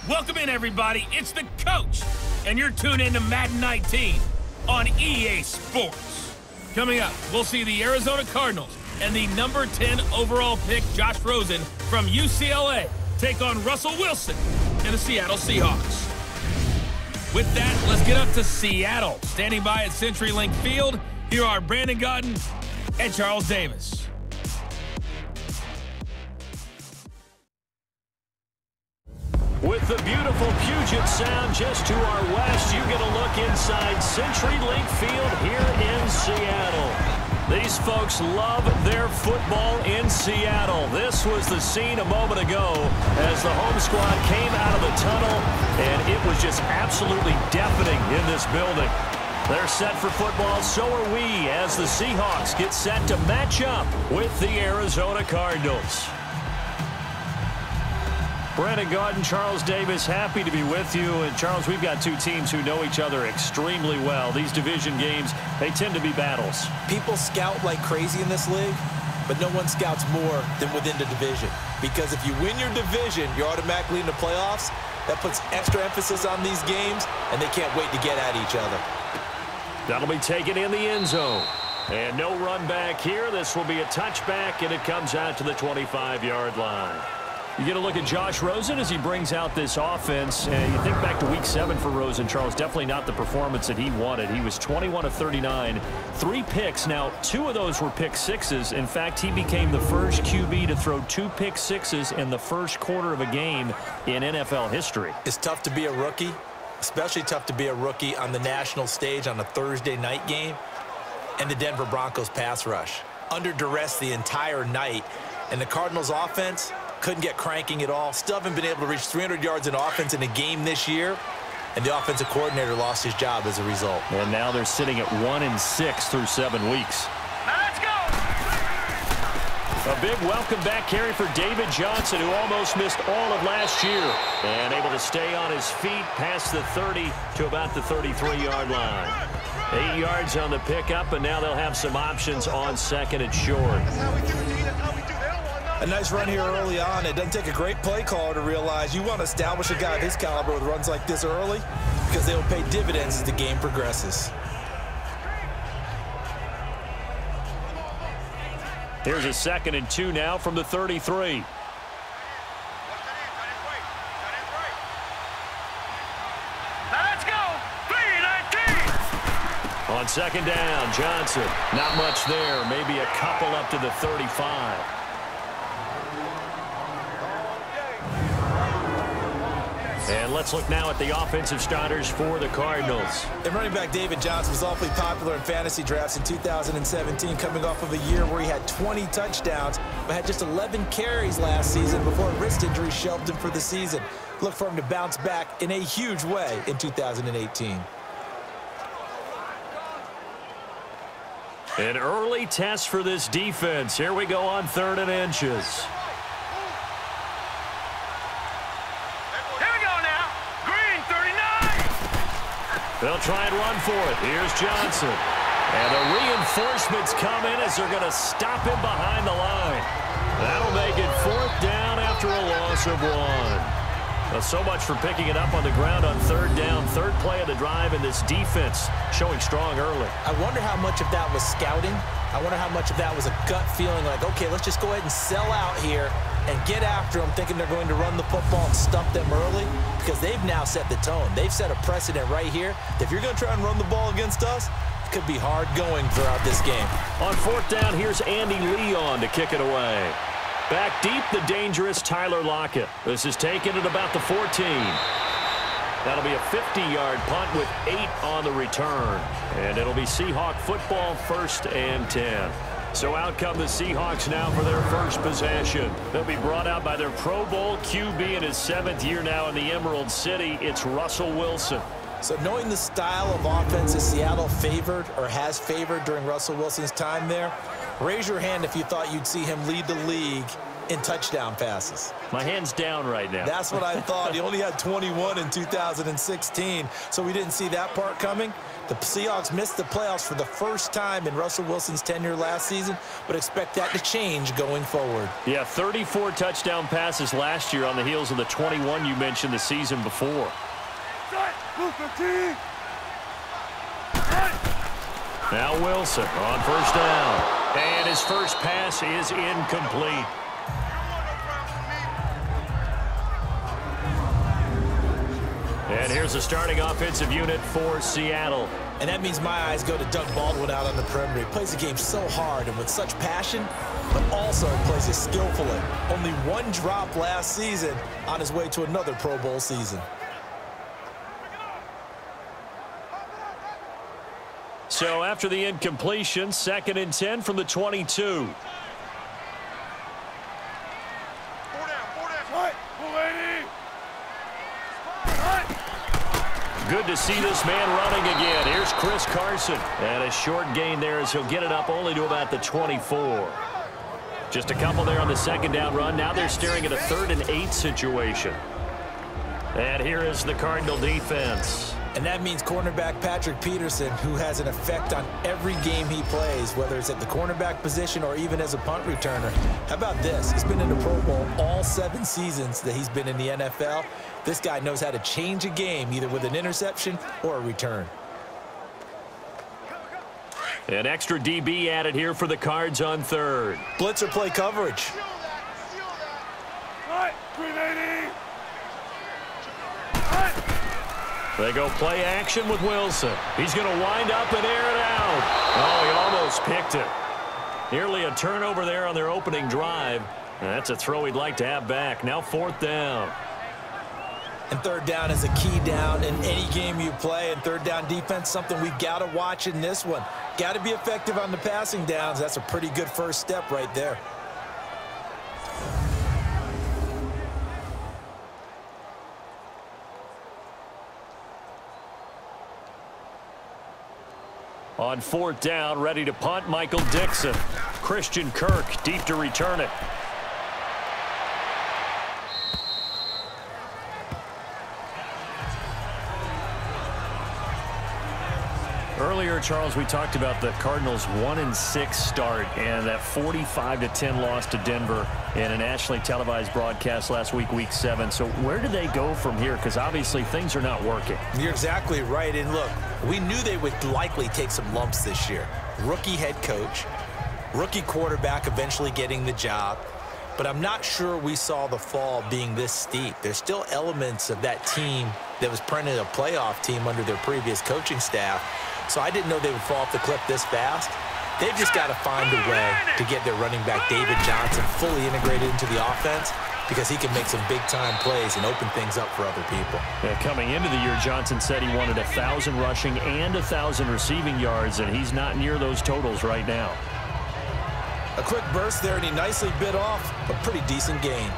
Welcome in, everybody. It's the coach, and you're tuned in to Madden 19 on EA Sports. Coming up, we'll see the Arizona Cardinals and the number 10 overall pick, Josh Rosen from UCLA, take on Russell Wilson and the Seattle Seahawks. With that, let's get up to Seattle. Standing by at CenturyLink Field, here are Brandon Gaudin and Charles Davis. With the beautiful Puget Sound just to our west, you get a look inside CenturyLink Field here in Seattle. These folks love their football in Seattle. This was the scene a moment ago as the home squad came out of the tunnel, and it was just absolutely deafening in this building. They're set for football, so are we, as the Seahawks get set to match up with the Arizona Cardinals. Brandon Gaudin, Charles Davis, happy to be with you. And Charles, we've got two teams who know each other extremely well. These division games, they tend to be battles. People scout like crazy in this league, but no one scouts more than within the division. Because if you win your division, you're automatically in the playoffs. That puts extra emphasis on these games, and they can't wait to get at each other. That'll be taken in the end zone. And no run back here. This will be a touchback, and it comes out to the 25-yard line. You get a look at Josh Rosen as he brings out this offense. And you think back to Week 7 for Rosen, Charles, definitely not the performance that he wanted. He was 21 of 39, 3 picks. Now, 2 of those were pick sixes. In fact, he became the first QB to throw 2 pick sixes in the first quarter of a game in NFL history. It's tough to be a rookie, especially tough to be a rookie on the national stage on a Thursday night game. And the Denver Broncos pass rush. Under duress the entire night. And the Cardinals offense couldn't get cranking at all. Still haven't been able to reach 300 yards in offense in a game this year. And the offensive coordinator lost his job as a result. And now they're sitting at 1-6 through 7 weeks. Now let's go! A big welcome back carry for David Johnson, who almost missed all of last year. And able to stay on his feet past the 30 to about the 33-yard line. 8 yards on the pickup, and now they'll have some options on second and short. That's how we do it. That's how we do it. A nice run here early on. It doesn't take a great play caller to realize you want to establish a guy of his caliber with runs like this early because they will pay dividends as the game progresses. Here's a 2nd and 2 now from the 33. Let's go! 3-19! On 2nd down, Johnson. Not much there. Maybe a couple up to the 35. And let's look now at the offensive starters for the Cardinals. And running back David Johnson was awfully popular in fantasy drafts in 2017, coming off of a year where he had 20 touchdowns, but had just 11 carries last season before a wrist injury shelved him for the season. Look for him to bounce back in a huge way in 2018. An early test for this defense. Here we go on 3rd and inches. They'll try and run for it. Here's Johnson. And the reinforcements come in as they're going to stop him behind the line. That'll make it 4th down after a loss of 1. Well, so much for picking it up on the ground on 3rd down. 3rd play of the drive, and this defense showing strong early. I wonder how much of that was scouting. I wonder how much of that was a gut feeling like, okay, let's just go ahead and sell out here and get after them, thinking they're going to run the football and stump them early, because they've now set the tone. They've set a precedent right here. If you're going to try and run the ball against us, it could be hard going throughout this game. On 4th down, here's Andy Leon to kick it away. Back deep, the dangerous Tyler Lockett. This is taken at about the 14. That'll be a 50-yard punt with 8 on the return. And it'll be Seahawk football, 1st and 10. So out come the Seahawks now for their first possession. They'll be brought out by their Pro Bowl QB in his 7th year now in the Emerald City. It's Russell Wilson. So knowing the style of offense that Seattle favored or has favored during Russell Wilson's time there, raise your hand if you thought you'd see him lead the league in touchdown passes. My hand's down right now. That's what I thought. He only had 21 in 2016, so we didn't see that part coming. The Seahawks missed the playoffs for the first time in Russell Wilson's tenure last season, but expect that to change going forward. Yeah, 34 touchdown passes last year on the heels of the 21 you mentioned the season before. Now Wilson on first down. And his first pass is incomplete. And here's the starting offensive unit for Seattle. And that means my eyes go to Doug Baldwin out on the perimeter. He plays the game so hard and with such passion, but also plays it skillfully. Only one drop last season on his way to another Pro Bowl season. So after the incompletion, 2nd and 10 from the 22. Good to see this man running again. Here's Chris Carson. And a short gain there as he'll get it up only to about the 24. Just a couple there on the 2nd down run. Now they're staring at a 3rd and 8 situation. And here is the Cardinal defense. And that means cornerback Patrick Peterson, who has an effect on every game he plays, whether it's at the cornerback position or even as a punt returner. How about this? He's been in the Pro Bowl all 7 seasons that he's been in the NFL. This guy knows how to change a game, either with an interception or a return. An extra DB added here for the Cards on 3rd. Blitzer play coverage. They go play action with Wilson. He's going to wind up and air it out. Oh, he almost picked it. Nearly a turnover there on their opening drive. And that's a throw he'd like to have back. Now 4th down. And 3rd down is a key down in any game you play. And 3rd down defense, something we've got to watch in this one. Got to be effective on the passing downs. That's a pretty good first step right there. On 4th down, ready to punt, Michael Dixon. Christian Kirk deep to return it. Earlier, Charles, we talked about the Cardinals' 1-6 start and that 45-10 loss to Denver in a nationally televised broadcast last week, Week 7. So where do they go from here? Because obviously things are not working. You're exactly right. And look, we knew they would likely take some lumps this year. Rookie head coach, rookie quarterback eventually getting the job. But I'm not sure we saw the fall being this steep. There's still elements of that team that was printed a playoff team under their previous coaching staff. So I didn't know they would fall off the cliff this fast. They've just got to find a way to get their running back, David Johnson, fully integrated into the offense because he can make some big-time plays and open things up for other people. Yeah, coming into the year, Johnson said he wanted 1,000 rushing and 1,000 receiving yards, and he's not near those totals right now. A quick burst there, and he nicely bit off a pretty decent gain.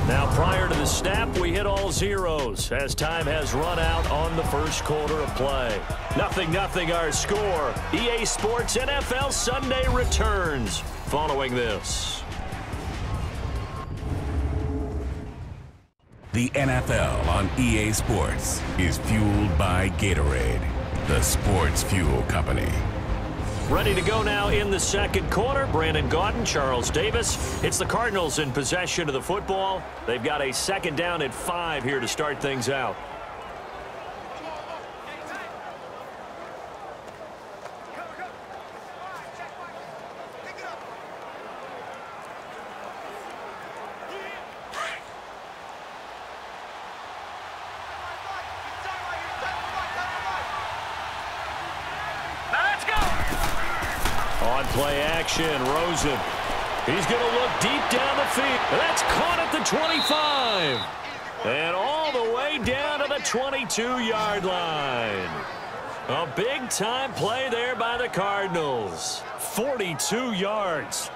Now, prior to the snap, we hit all zeros as time has run out on the first quarter of play. 0-0 our score. EA Sports NFL Sunday returns following this. The NFL on EA Sports is fueled by Gatorade, the sports fuel company. Ready to go now in the second quarter. Brandon Gaudin, Charles Davis. It's the Cardinals in possession of the football. They've got a 2nd down at 5 here to start things out. On play action, Rosen. He's going to look deep down the field. That's caught at the 25. And all the way down to the 22-yard line. A big-time play there by the Cardinals. 42 yards.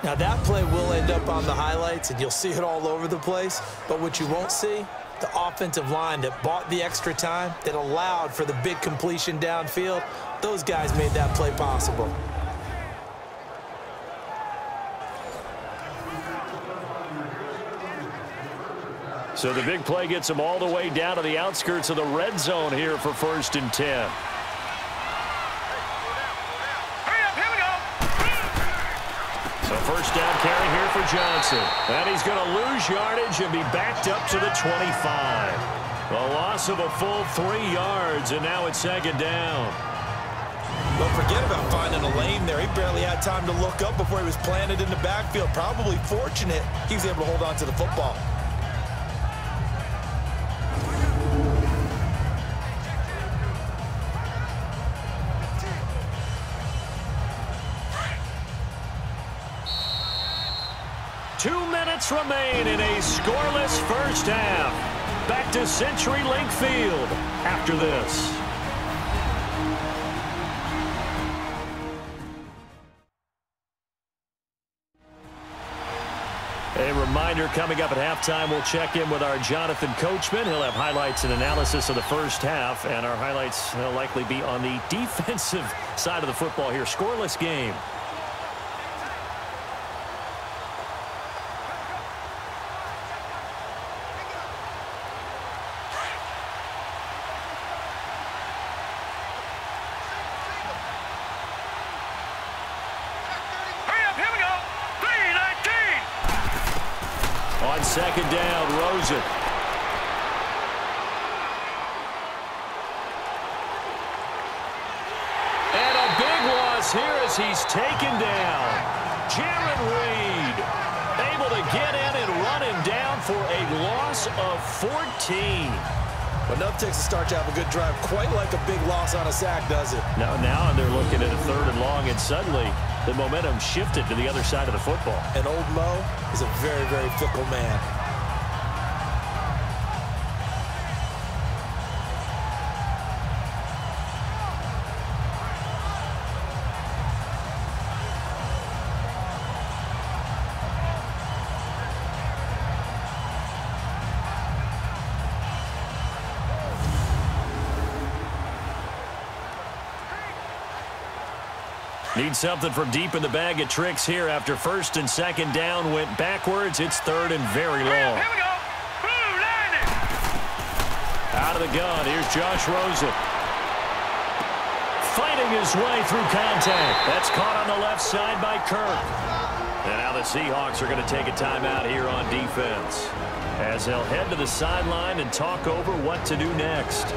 Now that play will end up on the highlights, and you'll see it all over the place. But what you won't see, the offensive line that bought the extra time, that allowed for the big completion downfield, those guys made that play possible. So the big play gets them all the way down to the outskirts of the red zone here for 1st and 10. So first down carry here for Johnson. And he's going to lose yardage and be backed up to the 25. A loss of a full 3 yards, and now it's 2nd down. Don't forget about finding a lane there. He barely had time to look up before he was planted in the backfield. Probably fortunate he was able to hold on to the football. Remain in a scoreless first half. Back to CenturyLink Field after this. A reminder coming up at halftime, we'll check in with our Jonathan Coachman. He'll have highlights and analysis of the first half, and our highlights will likely be on the defensive side of the football here. Scoreless game. On 2nd down, Rosen. And a big loss here as he's taken down. Jaron Reed able to get in and run him down for a loss of 14. But enough takes a start to have a good drive. Quite like a big loss on a sack, does it? Now they're looking at a 3rd and long, and suddenly the momentum shifted to the other side of the football. And old Mo is a very, very fickle man. Need something from deep in the bag of tricks here after 1st and 2nd down went backwards. It's 3rd and very long. Here we go. Blue line it. Out of the gun, here's Josh Rosen. Fighting his way through contact. That's caught on the left side by Kirk. And now the Seahawks are going to take a timeout here on defense, as they'll head to the sideline and talk over what to do next.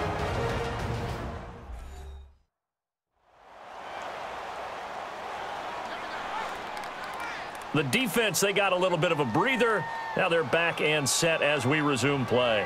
The defense, they got a little bit of a breather. Now they're back and set as we resume play.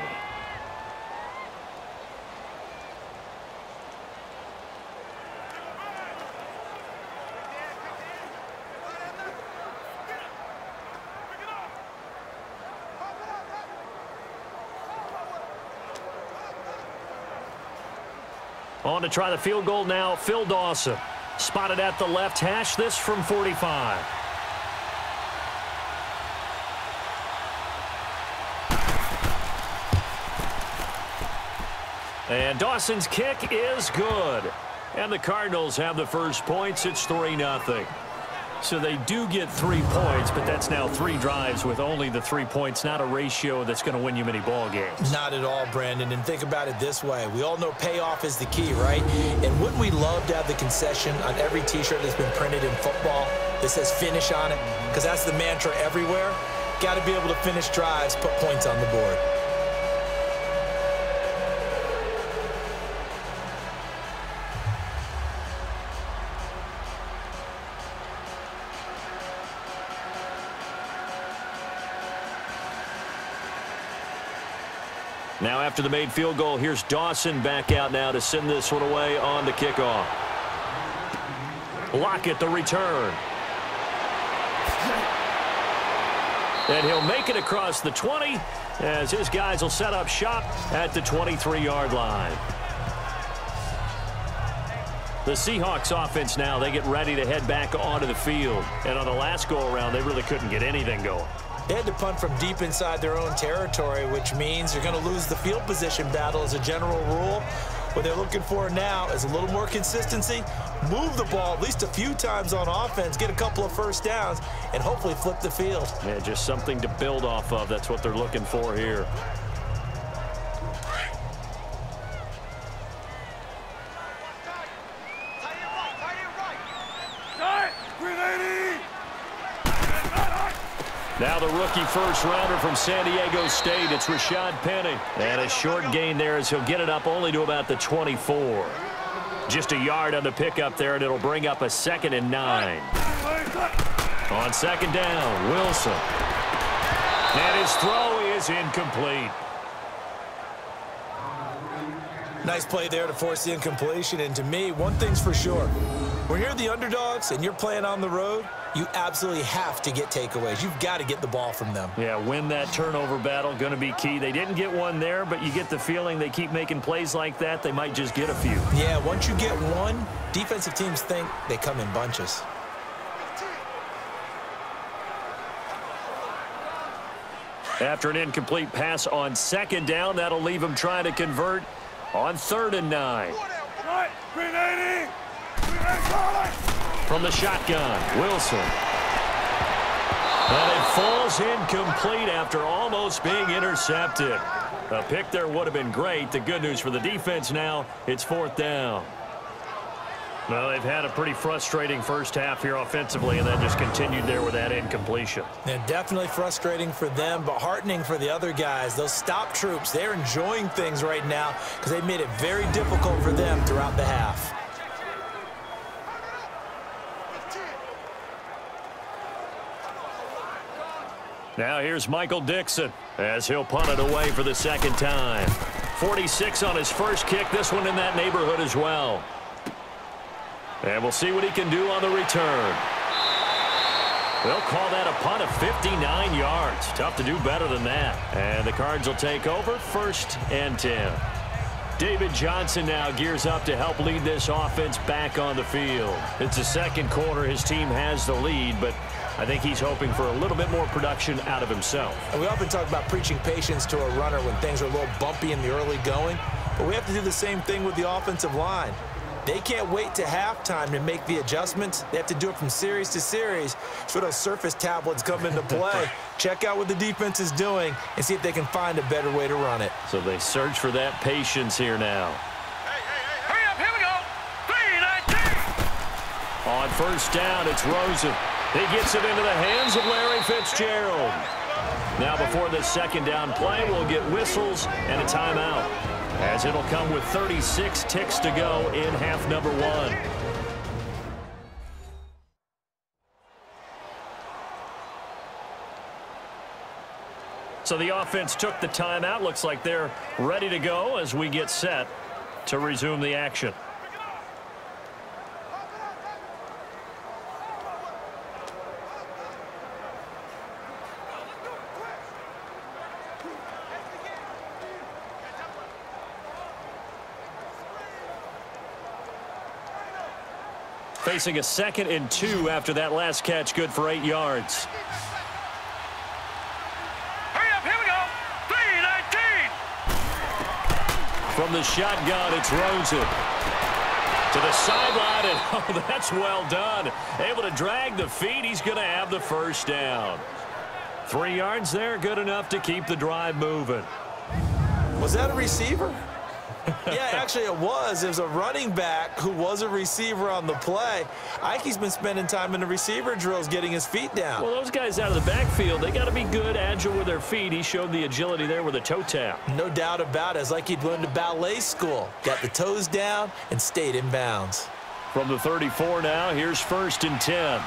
On to try the field goal now, Phil Dawson. Spotted at the left hash, this from 45. And Dawson's kick is good. And the Cardinals have the first points. It's 3-0. So they do get 3 points, but that's now 3 drives with only the 3 points, not a ratio that's going to win you many ball games. Not at all, Brandon. And think about it this way. We all know payoff is the key, right? And wouldn't we love to have the concession on every T-shirt that's been printed in football that says finish on it? Because that's the mantra everywhere. Got to be able to finish drives, put points on the board. Now after the made field goal, here's Dawson back out now to send this one away on the kickoff. Lockett the return. And he'll make it across the 20 as his guys will set up shop at the 23-yard line. The Seahawks offense now, they get ready to head back onto the field. And on the last go-around, they really couldn't get anything going. They had to punt from deep inside their own territory, which means you're going to lose the field position battle as a general rule. What they're looking for now is a little more consistency, move the ball at least a few times on offense, get a couple of first downs, and hopefully flip the field. Yeah, just something to build off of. That's what they're looking for here. Now the rookie first-rounder from San Diego State, it's Rashad Penny. And a short gain there as he'll get it up only to about the 24. Just a yard on the pickup there, and it'll bring up a 2nd and 9. On 2nd down, Wilson. And his throw is incomplete. Nice play there to force the incompletion. And to me, one thing's for sure. When you're the underdogs and you're playing on the road, you absolutely have to get takeaways. You've got to get the ball from them. Yeah, win that turnover battle, going to be key. They didn't get one there, but you get the feeling they keep making plays like that, they might just get a few. Yeah, once you get one, defensive teams think they come in bunches. After an incomplete pass on 2nd down, that'll leave him trying to convert on 3rd and 9. From the shotgun, Wilson. And it falls incomplete after almost being intercepted. A pick there would have been great. The good news for the defense now, it's 4th down. Well, they've had a pretty frustrating first half here offensively, and then just continued there with that incompletion. Yeah, definitely frustrating for them, but heartening for the other guys. Those stop troops, they're enjoying things right now because they made it very difficult for them throughout the half. Now here's Michael Dixon as he'll punt it away for the 2nd time. 46 on his first kick, this one in that neighborhood as well. And we'll see what he can do on the return. They'll call that a punt of 59 yards. Tough to do better than that. And the Cards will take over 1st and 10. David Johnson now gears up to help lead this offense back on the field. It's the 2nd quarter. His team has the lead, but I think he's hoping for a little bit more production out of himself. And we often talk about preaching patience to a runner when things are a little bumpy in the early going, but we have to do the same thing with the offensive line. They can't wait to halftime to make the adjustments. They have to do it from series to series. So those surface tablets come into play. Check out what the defense is doing and see if they can find a better way to run it. So they search for that patience here now. Hurry up, here we go. 3-19. On 1st down, it's Rosen. He gets it into the hands of Larry Fitzgerald. Now before the 2nd down play, we'll get whistles and a timeout, as it'll come with 36 ticks to go in half number 1. So the offense took the timeout. Looks like they're ready to go as we get set to resume the action. Facing a 2nd and 2 after that last catch, good for 8 yards. Hurry up, here we go. 3-19. From the shotgun, it's Rosen. To the sideline, and oh, that's well done. Able to drag the feet. He's going to have the 1st down. 3 yards there, good enough to keep the drive moving. Was that a receiver? Yeah, actually it was. It was a running back who was a receiver on the play. Ike's been spending time in the receiver drills getting his feet down. Well, those guys out of the backfield, they got to be good, agile with their feet. He showed the agility there with a toe tap. No doubt about it. It's like he'd learned to ballet school. Got the toes down and stayed in bounds. From the 34 now, here's 1st and 10.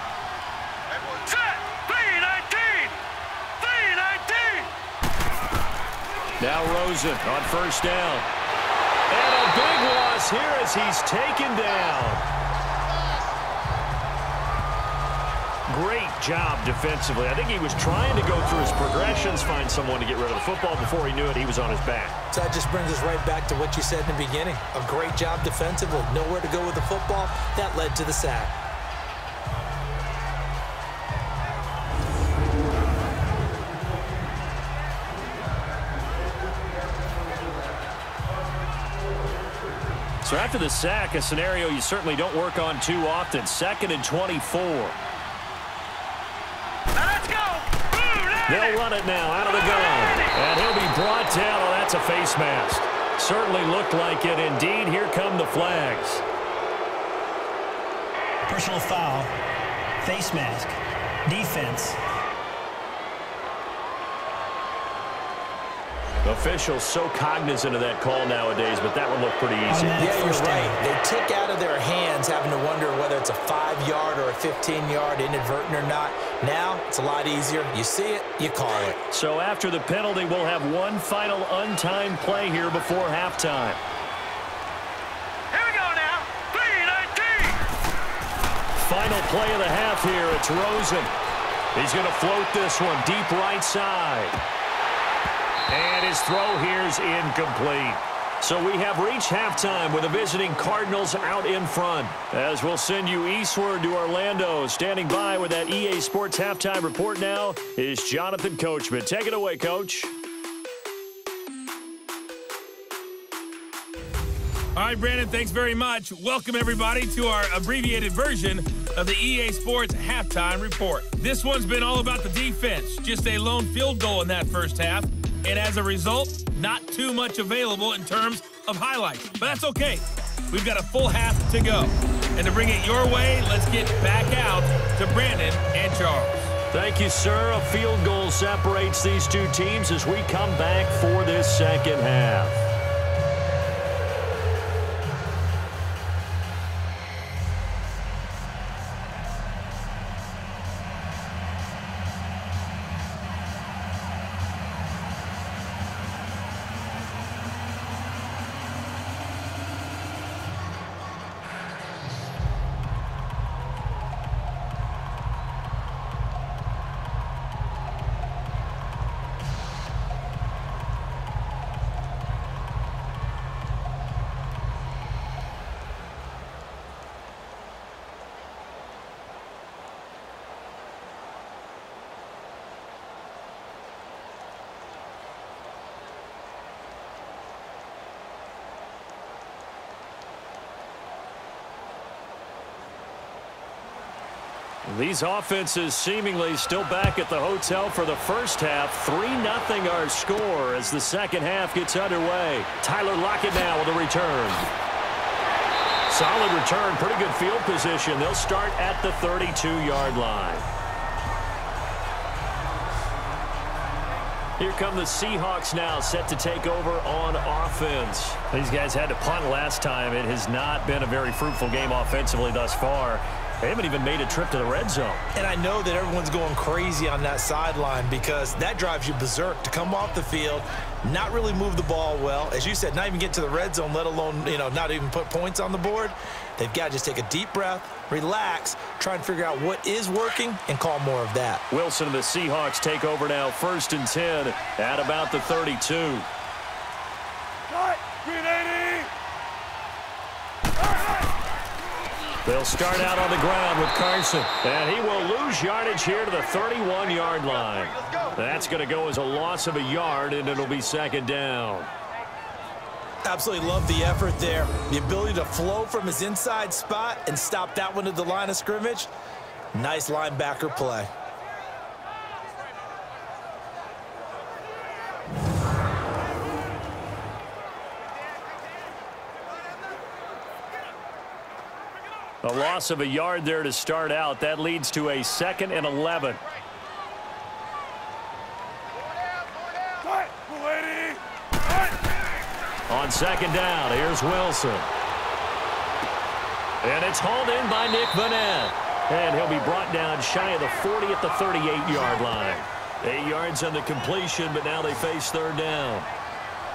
Set. 3-19. 3-19. Now Rosen on 1st down. And a big loss here as he's taken down. great job defensively. I think he was trying to go through his progressions, find someone to get rid of the football. Before he knew it, he was on his back. So that just brings us right back to what you said in the beginning. A great job defensively. Nowhere to go with the football. That led to the sack. So after the sack, a scenario you certainly don't work on too often. 2nd and 24. Now let's go. They'll run it now out of the gun. And he'll be brought down. Oh, that's a face mask. Certainly looked like it. Indeed, here come the flags. Personal foul. Face mask. Defense. Officials so cognizant of that call nowadays, but that one looked pretty easy. Yeah, you're right. They took out of their hands having to wonder whether it's a 5-yard or a 15-yard, inadvertent or not. Now, it's a lot easier. You see it, you call it. So after the penalty, we'll have one final untimed play here before halftime. Here we go now. 3:19. Final play of the half here. It's Rosen. He's going to float this one deep right side. And his throw here is incomplete. So we have reached halftime with the visiting Cardinals out in front. As we'll send you eastward to Orlando. Standing by with that EA Sports halftime report now is Jonathan Coachman. Take it away, Coach. All right, Brandon, thanks very much. Welcome, everybody, to our abbreviated version of the EA Sports halftime report. This one's been all about the defense. Just a lone field goal in that first half. And as a result, not too much available in terms of highlights. But that's okay. We've got a full half to go. And to bring it your way, let's get back out to Brandon and Charles. Thank you, sir. A field goal separates these two teams as we come back for this second half. These offenses seemingly still back at the hotel for the first half. 3-0 our score as the second half gets underway. Tyler Lockett now with a return. Solid return, pretty good field position. They'll start at the 32-yard line. Here come the Seahawks now, set to take over on offense. These guys had to punt last time. It has not been a very fruitful game offensively thus far. They haven't even made a trip to the red zone. And I know that everyone's going crazy on that sideline because that drives you berserk to come off the field, not really move the ball well. As you said, not even get to the red zone, let alone, not even put points on the board. They've got to just take a deep breath, relax, try and figure out what is working and call more of that. Wilson and the Seahawks take over now, 1st and 10 at about the 32. Cut. 380. They'll start out on the ground with Carson. And he will lose yardage here to the 31-yard line. That's going to go as a loss of a yard, and it'll be second down. Absolutely love the effort there. The ability to flow from his inside spot and stop that one at the line of scrimmage. Nice linebacker play. A loss of a yard there to start out. That leads to a 2nd and 11. On second down, here's Wilson. And it's hauled in by Nick Vanette. And he'll be brought down shy of the 40 at the 38-yard line. 8 yards on the completion, but now they face third down.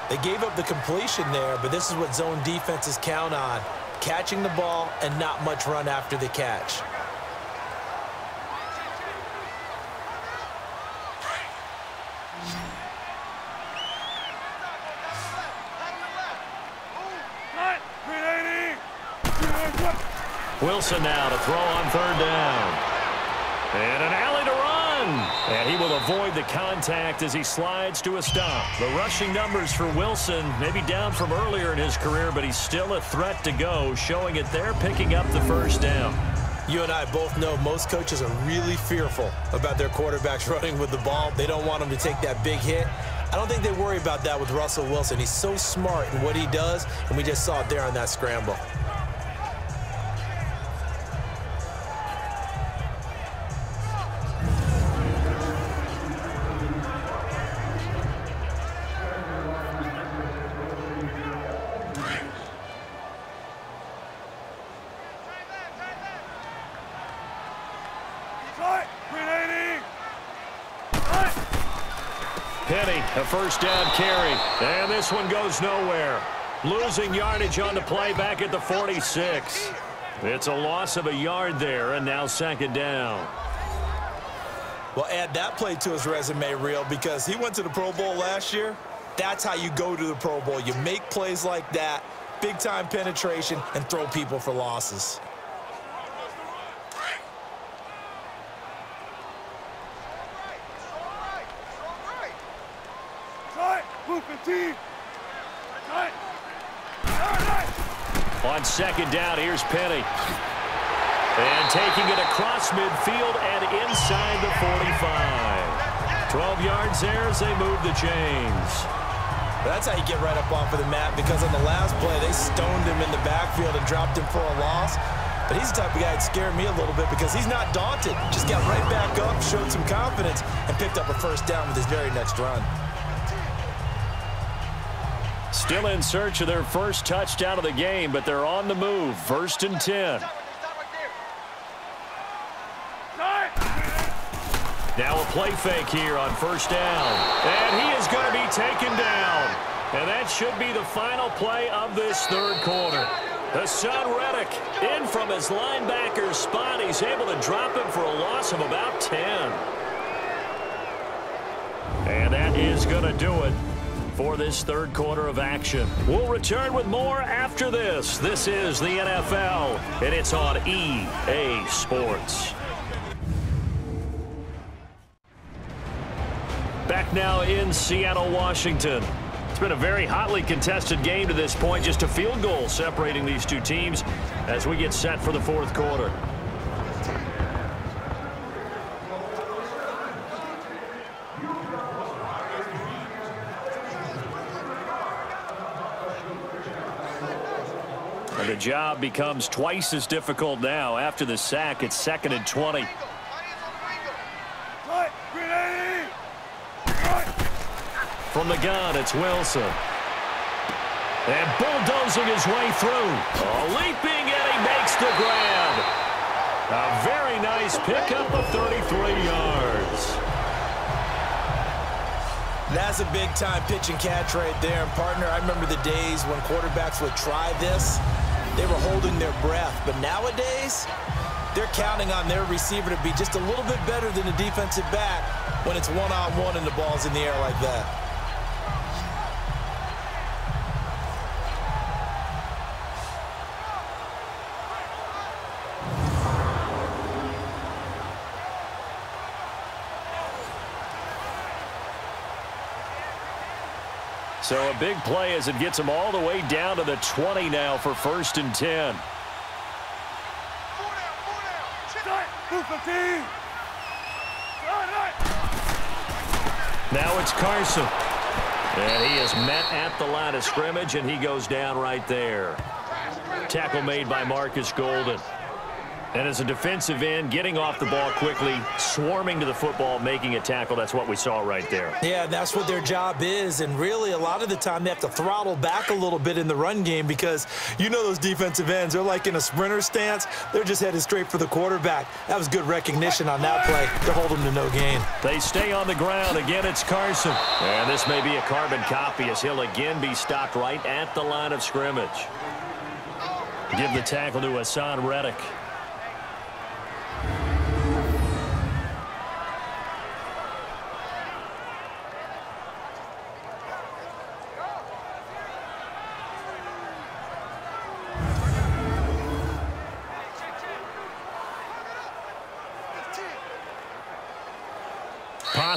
They gave up the completion there, but this is what zone defenses count on. Catching the ball and not much run after the catch. Wilson now to throw on 3rd down. And an alley to run. And he will avoid the contact as he slides to a stop. The rushing numbers for Wilson maybe down from earlier in his career, but he's still a threat to go, showing it there, picking up the 1st down. You and I both know most coaches are really fearful about their quarterbacks running with the ball. They don't want them to take that big hit. I don't think they worry about that with Russell Wilson. He's so smart in what he does, and we just saw it there on that scramble. Penny, a 1st down carry. And this one goes nowhere. Losing yardage on the play back at the 46. It's a loss of a yard there, and now 2nd down. Well, add that play to his resume reel because he went to the Pro Bowl last year. That's how you go to the Pro Bowl. You make plays like that, big-time penetration, and throw people for losses. On 2nd down, here's Penny. And taking it across midfield and inside the 45. 12 yards there as they move the chains. That's how you get right up off of the mat, because on the last play, they stoned him in the backfield and dropped him for a loss. But he's the type of guy that scared me a little bit because he's not daunted. Just got right back up, showed some confidence, and picked up a 1st down with his very next run. Still in search of their 1st touchdown of the game, but they're on the move. 1st and 10. Now a play fake here on 1st down. And he is going to be taken down. And that should be the final play of this 3rd quarter. Hassan Reddick in from his linebacker spot. He's able to drop him for a loss of about 10. And that is going to do it for this 3rd quarter of action. We'll return with more after this. This is the NFL, and it's on EA Sports. Back now in Seattle, Washington. It's been a very hotly contested game to this point. Just a field goal separating these two teams as we get set for the 4th quarter. And the job becomes twice as difficult now. After the sack, it's 2nd and 20. From the gun, it's Wilson. And bulldozing his way through. Leaping, and he makes the grab. A very nice pickup of 33 yards. That's a big-time pitch and catch right there. And, partner, I remember the days when quarterbacks would try this. They were holding their breath. But nowadays, they're counting on their receiver to be just a little bit better than the defensive back when it's one-on-one and the ball's in the air like that. So a big play as it gets him all the way down to the 20 now for 1st and 10. Now it's Carson. And he is met at the line of scrimmage, and he goes down right there. Tackle made by Marcus Golden. And as a defensive end, getting off the ball quickly, swarming to the football, making a tackle. That's what we saw right there. Yeah, that's what their job is. And really, a lot of the time, they have to throttle back a little bit in the run game because you know those defensive ends, they're like in a sprinter stance. They're just headed straight for the quarterback. That was good recognition on that play to hold them to no gain. They stay on the ground. Again, it's Carson. And this may be a carbon copy as he'll again be stopped right at the line of scrimmage. Give the tackle to Hassan Reddick.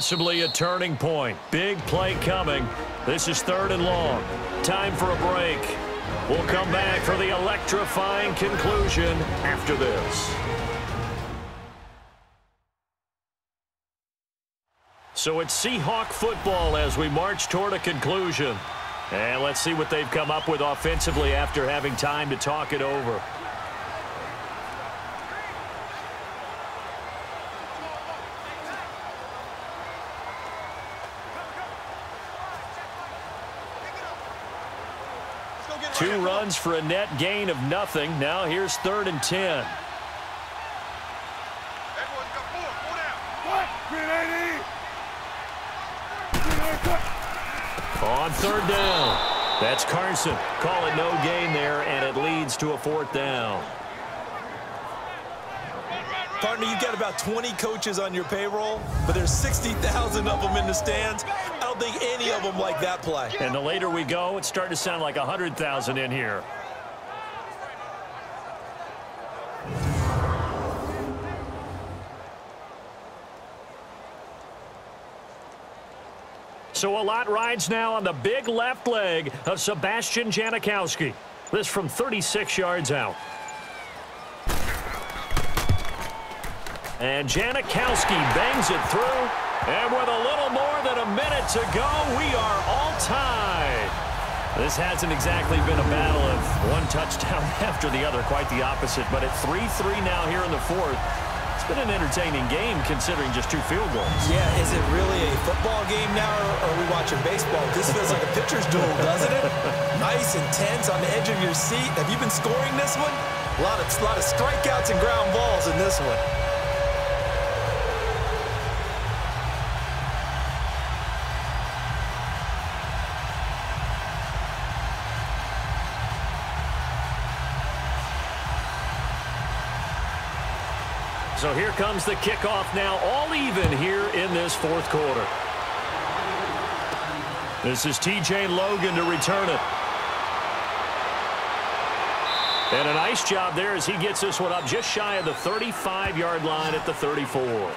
Possibly a turning point. Big play coming. This is 3rd and long. Time for a break. We'll come back for the electrifying conclusion after this. So it's Seahawk football as we march toward a conclusion. And let's see what they've come up with offensively after having time to talk it over. Two runs for a net gain of nothing. Now here's 3rd and 10. On 3rd down. That's Carson. Call it no gain there, and it leads to a 4th down. Partner, you've got about 20 coaches on your payroll, but there's 60,000 of them in the stands. I don't think any of them like that play. And the later we go, it's starting to sound like 100,000 in here. So a lot rides now on the big left leg of Sebastian Janikowski. This from 36 yards out. And Janikowski bangs it through. And with a little more than a minute to go, we are all tied. This hasn't exactly been a battle of one touchdown after the other, quite the opposite. But at 3-3 now here in the 4th, it's been an entertaining game considering just 2 field goals. Yeah, is it really a football game now, or are we watching baseball? This feels like a pitcher's duel, doesn't it? Nice, intense, on the edge of your seat. Have you been scoring this one? A lot of strikeouts and ground balls in this one. So here comes the kickoff now, all even here in this 4th quarter. This is TJ Logan to return it. And a nice job there as he gets this one up just shy of the 35-yard line at the 34.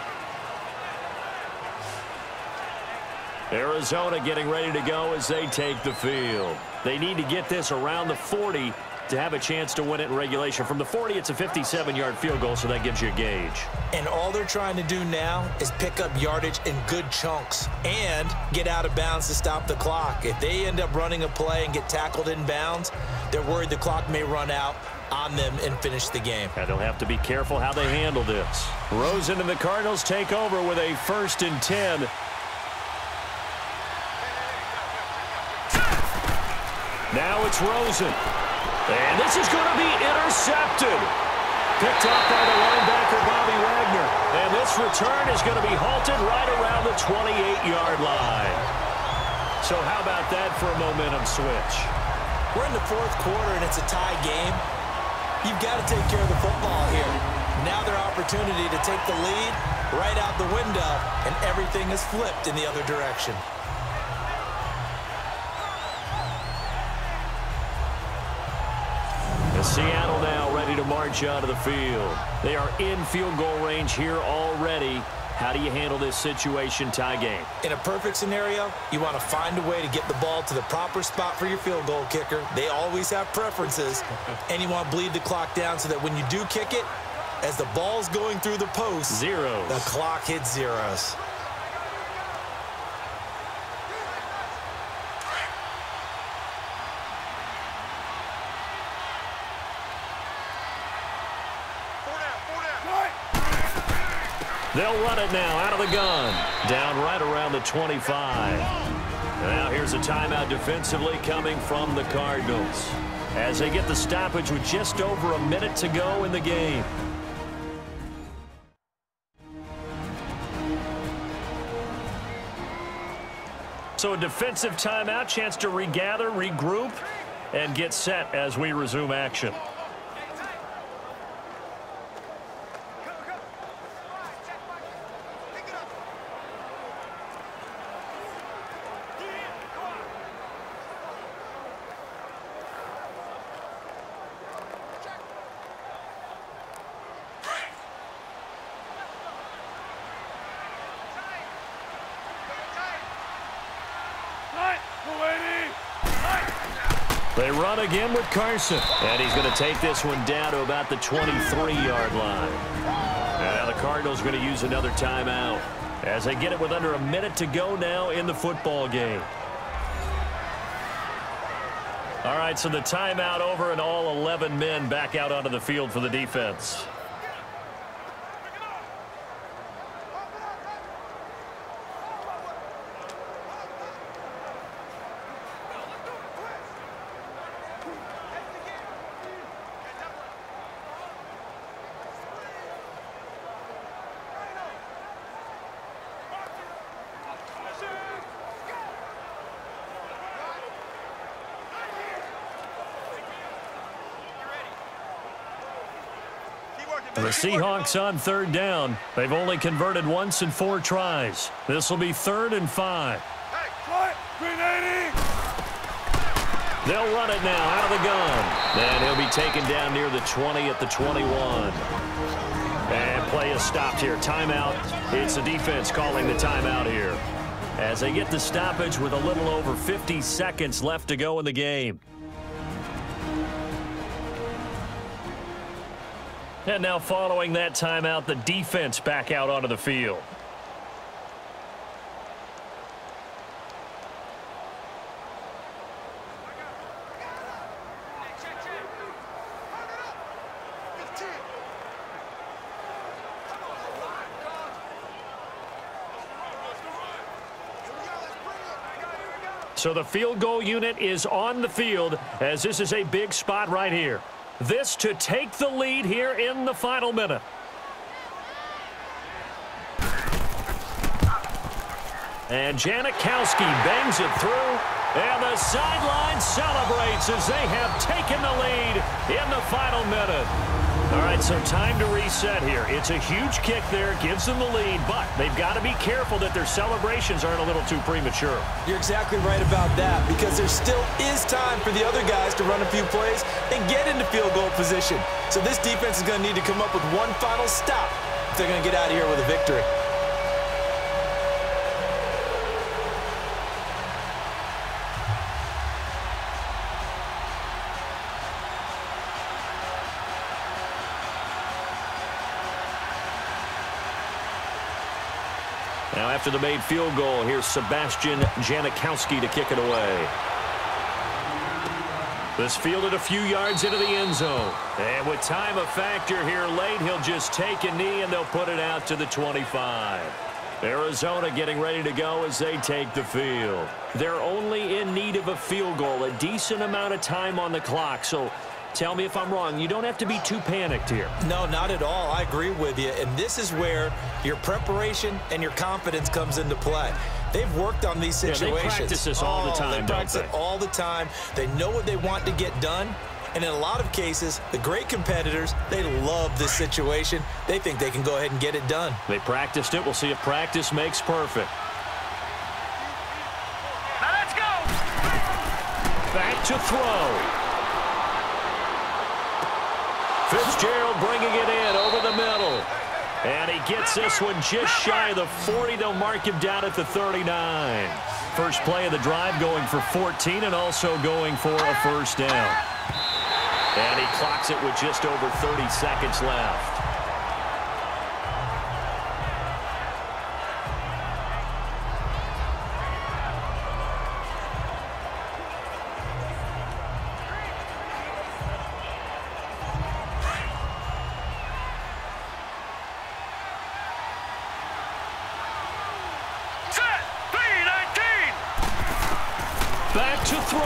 Arizona getting ready to go as they take the field. They need to get this around the 40 to have a chance to win it in regulation. From the 40, it's a 57-yard field goal, so that gives you a gauge. And all they're trying to do now is pick up yardage in good chunks and get out of bounds to stop the clock. If they end up running a play and get tackled in bounds, they're worried the clock may run out on them and finish the game. And they'll have to be careful how they handle this. Rosen and the Cardinals take over with a 1st and 10. Now it's Rosen. And this is going to be intercepted. Picked up by the linebacker, Bobby Wagner. And this return is going to be halted right around the 28-yard line. So how about that for a momentum switch? We're in the 4th quarter, and it's a tie game. You've got to take care of the football here. Now their opportunity to take the lead right out the window, and everything is flipped in the other direction. Seattle now ready to march out of the field. They are in field goal range here already. How do you handle this situation, tie game? In a perfect scenario, you want to find a way to get the ball to the proper spot for your field goal kicker. They always have preferences. And you want to bleed the clock down so that when you do kick it, as the ball's going through the post, zeros. The clock hits zeros. They'll run it now out of the gun. Down right around the 25. Now here's a timeout defensively coming from the Cardinals as they get the stoppage with just over a minute to go in the game. So a defensive timeout, chance to regather, regroup, and get set as we resume action. They run again with Carson. And he's going to take this one down to about the 23-yard line. And now the Cardinals are going to use another timeout as they get it with under a minute to go now in the football game. All right, so the timeout over and all 11 men back out onto the field for the defense. The Seahawks on third down. They've only converted once in 4 tries. This will be 3rd and 5. They'll run it now out of the gun. And he'll be taken down near the 20 at the 21. And play is stopped here. Timeout. It's the defense calling the timeout here as they get the stoppage with a little over 50 seconds left to go in the game. And now following that timeout, the defense back out onto the field. So the field goal unit is on the field as this is a big spot right here. This to take the lead here in the final minute. And Janikowski bangs it through. And the sideline celebrates as they have taken the lead in the final minute. All right, so time to reset here. It's a huge kick there, gives them the lead, but they've got to be careful that their celebrations aren't a little too premature. You're exactly right about that because there still is time for the other guys to run a few plays and get into field goal position. So this defense is going to need to come up with one final stop if they're going to get out of here with a victory. Now after the made field goal, here's Sebastian Janikowski to kick it away. This fielded a few yards into the end zone. And with time a factor here late, he'll just take a knee and they'll put it out to the 25. Arizona getting ready to go as they take the field. They're only in need of a field goal, a decent amount of time on the clock. So tell me if I'm wrong. You don't have to be too panicked here. No, not at all. I agree with you. And this is where your preparation and your confidence comes into play. They've worked on these situations. They practice this all the time, They practice it all the time. They know what they want to get done. And in a lot of cases, the great competitors, they love this situation. They think they can go ahead and get it done. They practiced it. We'll see if practice makes perfect. Now let's go. Back to throw. Fitzgerald bringing it in over the middle. And he gets this one just shy of the 40. They'll mark him down at the 39. First play of the drive going for 14 and also going for a first down. And he clocks it with just over 30 seconds left. Back to throw.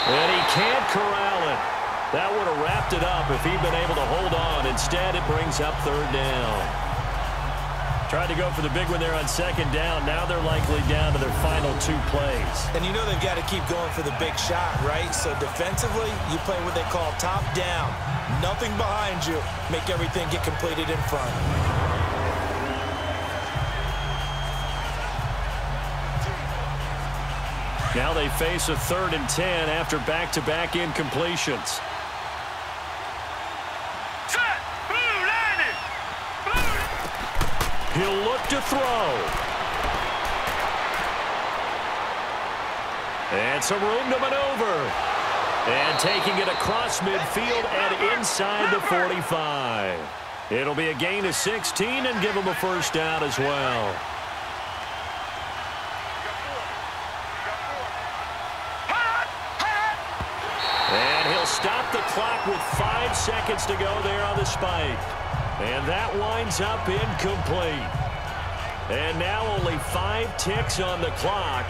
And he can't corral it. That would have wrapped it up if he'd been able to hold on. Instead, it brings up third down. Tried to go for the big one there on second down. Now they're likely down to their final 2 plays. And you know they've got to keep going for the big shot, right? So defensively, you play what they call top down. Nothing behind you. Make everything get completed in front. Now they face a 3rd and 10 after back-to-back incompletions. Set. Blue landed. He'll look to throw. And some room to maneuver. And taking it across midfield and inside the 45. It'll be a gain of 16 and give him a first down as well. And he'll stop the clock with 5 seconds to go there on the spike. And that winds up incomplete. And now only 5 ticks on the clock.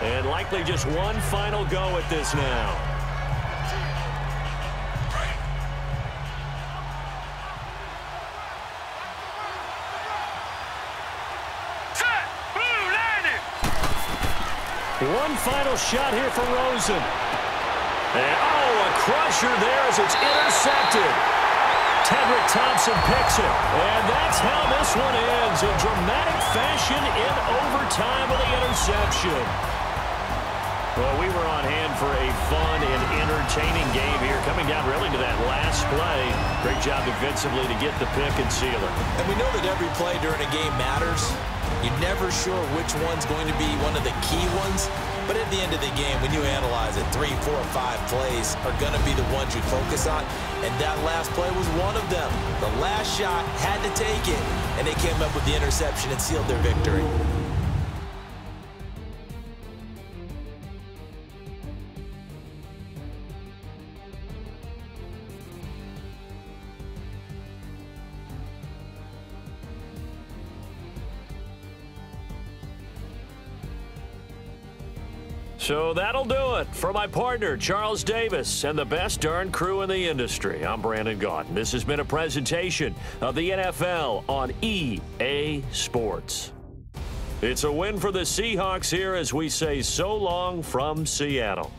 And likely just one final go at this now. One final shot here for Rosen. And, oh, a crusher there as it's intercepted. Tedrick Thompson picks it. And that's how this one ends. In dramatic fashion in overtime with the interception. Well, we were on hand for a fun and entertaining game here, coming down really to that last play. Great job defensively to get the pick and seal it. And we know that every play during a game matters. You're never sure which one's going to be one of the key ones. But at the end of the game, when you analyze it, 3, 4, 5 plays are going to be the ones you focus on. And that last play was one of them. The last shot had to take it. And they came up with the interception and sealed their victory. So that'll do it for my partner, Charles Davis, and the best darn crew in the industry. I'm Brandon Gaudin. This has been a presentation of the NFL on EA Sports. It's a win for the Seahawks here as we say so long from Seattle.